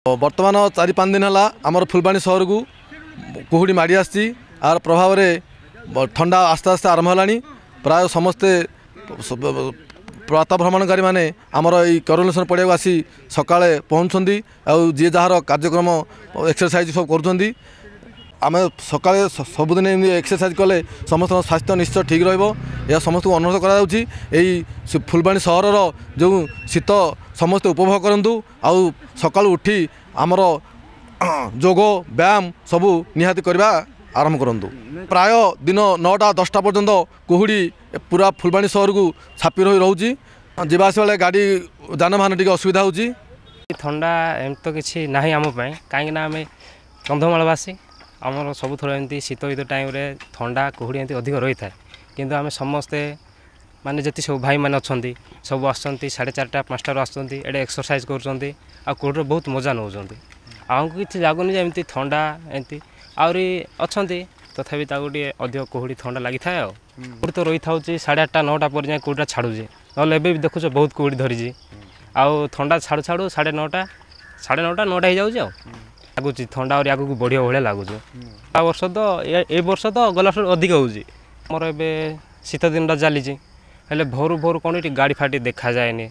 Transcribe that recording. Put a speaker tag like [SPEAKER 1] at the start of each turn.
[SPEAKER 1] बर्तमान 4-5 दिन है आमर फुलबाणी सहर को कुहुड़ी माड़ी आसी आर प्रभाव में ठंडा आस्ते आस्ते आरंभ है। प्राय समस्ते प्रातः भ्रमणकारी मैंने आमर ये करोलेसन पड़िया को आसी सकाळे पहुँचती जी जार कार्यक्रम एक्सरसाइज सब कर आम सकाळे सबुदिन एक्सरसाइज कले समस्त स्वास्थ्य निश्चय ठीक रहा समस्त को अनुरोध कर फुलबाणी सहर जो शीत समस्ते उपभोग करूँ आउ सका उठी आमर जोग व्यायाम सबू निहाती करवा आरंभ करूँ। प्राय दिन 9टा-10टा पर्यंत कुहुड़ी पूरा फुलबाणी सहर को छापी रही रोचे जावास बेले गाड़ी जानवाहन टी असुविधा हो
[SPEAKER 2] थंडा एम तो किसी ना आम कहीं आम कंधमालवासी आमर सब थोड़ा एमती शीत ऋतु टाइम थंडा कुहुड़ी एमती अधिक रही है किंतु आम समस्ते माने जति सब भाई मैंने अच्छा सब आसुँच 4:30-5टार आसुँच ये एक्सरसाइज कर बहुत मजा नौ आमको किसी लगुनि एमती थंडा एमती आहरी अच्छा तथापि गोटे अधिक कुहुड़ी थंडा लगी था कुहुड़ी तो रही था 8:30-9टा पर जाए कुहुड़ा छाड़ुचे ना भी देखुच बहुत कुहुड़ी धरी आउ थंडा छाड़ू छाड़ू 9:30 हो जाऊँ लगुच थंडा और आगू बढ़िया भाया लगुच वर्ष तो ए वर्ष तो गला अधिक होमर ए शीत दिन चली भोर भोर कौन गाड़ी फाड़ी देखा जाए।